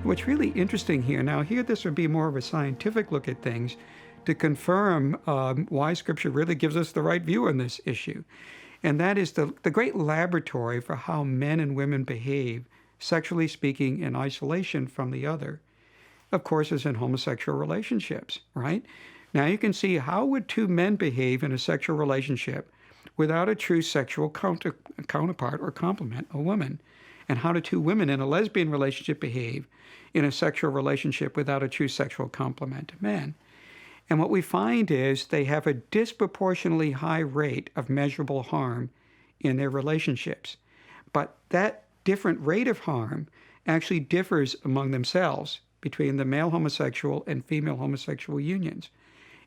what's really interesting here, now here this would be more of a scientific look at things to confirm why Scripture really gives us the right view on this issue. And that is the great laboratory for how men and women behave, sexually speaking, in isolation from the other, of course, is in homosexual relationships, right? Now you can see, how would two men behave in a sexual relationship without a true sexual counterpart or complement, a woman? And how do two women in a lesbian relationship behave in a sexual relationship without a true sexual complement, a man? And what we find is they have a disproportionately high rate of measurable harm in their relationships. But that different rate of harm actually differs among themselves between the male homosexual and female homosexual unions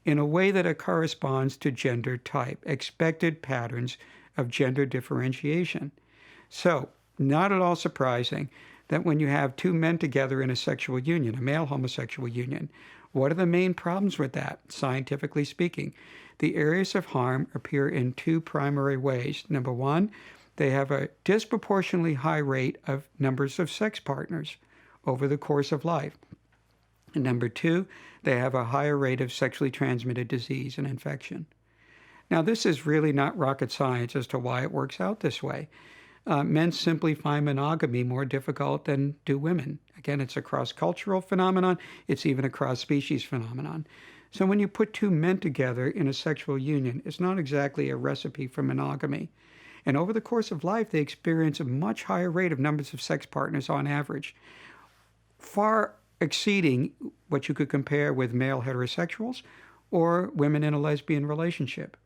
in a way that it corresponds to gender type, expected patterns of gender differentiation. So, not at all surprising that when you have two men together in a sexual union, a male homosexual union, what are the main problems with that, scientifically speaking? The areas of harm appear in two primary ways. Number one, they have a disproportionately high rate of numbers of sex partners over the course of life. And number two, they have a higher rate of sexually transmitted disease and infection. Now, this is really not rocket science as to why it works out this way. Men simply find monogamy more difficult than do women. Again, it's a cross-cultural phenomenon. It's even a cross-species phenomenon. So when you put two men together in a sexual union, it's not exactly a recipe for monogamy. And over the course of life, they experience a much higher rate of numbers of sex partners on average, far exceeding what you could compare with male heterosexuals or women in a lesbian relationship.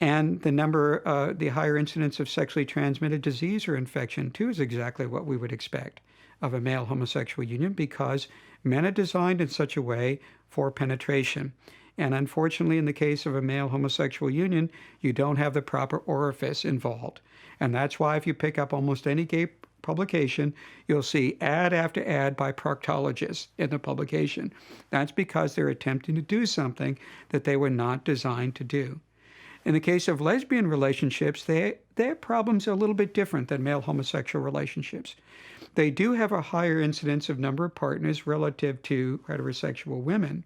And the higher incidence of sexually transmitted disease or infection, too, is exactly what we would expect of a male homosexual union, because men are designed in such a way for penetration. And unfortunately, in the case of a male homosexual union, you don't have the proper orifice involved. And that's why if you pick up almost any gay publication, you'll see ad after ad by proctologists in the publication. That's because they're attempting to do something that they were not designed to do. In the case of lesbian relationships, their problems are a little bit different than male homosexual relationships. They do have a higher incidence of number of partners relative to heterosexual women.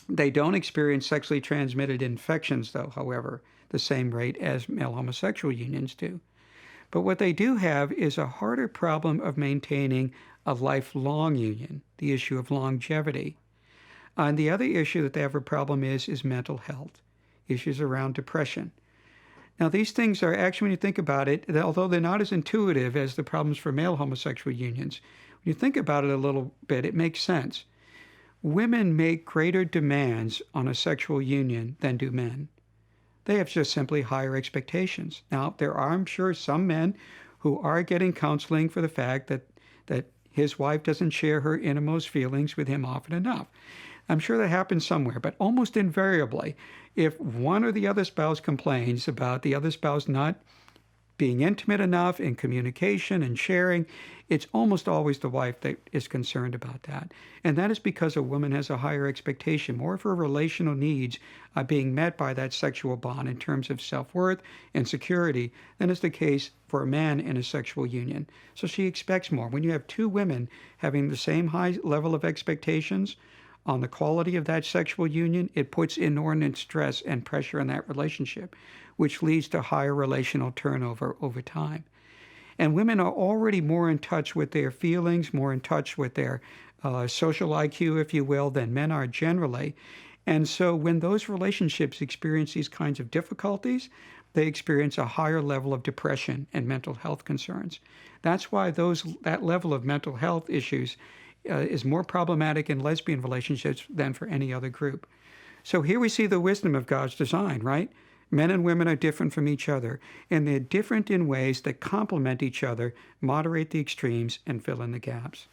They don't experience sexually transmitted infections, though, however, the same rate as male homosexual unions do. But what they do have is a harder problem of maintaining a lifelong union, the issue of longevity. And the other issue that they have a problem is mental health, issues around depression. Now, these things are actually, when you think about it, although they're not as intuitive as the problems for male homosexual unions, when you think about it a little bit, it makes sense. Women make greater demands on a sexual union than do men. They have just simply higher expectations. Now, there are, I'm sure, some men who are getting counseling for the fact that his wife doesn't share her innermost feelings with him often enough. I'm sure that happens somewhere, but almost invariably, if one or the other spouse complains about the other spouse not being intimate enough in communication and sharing, it's almost always the wife that is concerned about that. And that is because a woman has a higher expectation. More of her relational needs are being met by that sexual bond in terms of self-worth and security than is the case for a man in a sexual union. So she expects more. When you have two women having the same high level of expectations on the quality of that sexual union, it puts inordinate stress and pressure on that relationship, which leads to higher relational turnover over time. And women are already more in touch with their feelings, more in touch with their social IQ, if you will, than men are generally. And so when those relationships experience these kinds of difficulties, they experience a higher level of depression and mental health concerns. That's why that level of mental health issues is more problematic in lesbian relationships than for any other group. So here we see the wisdom of God's design, right? Men and women are different from each other, and they're different in ways that complement each other, moderate the extremes, and fill in the gaps.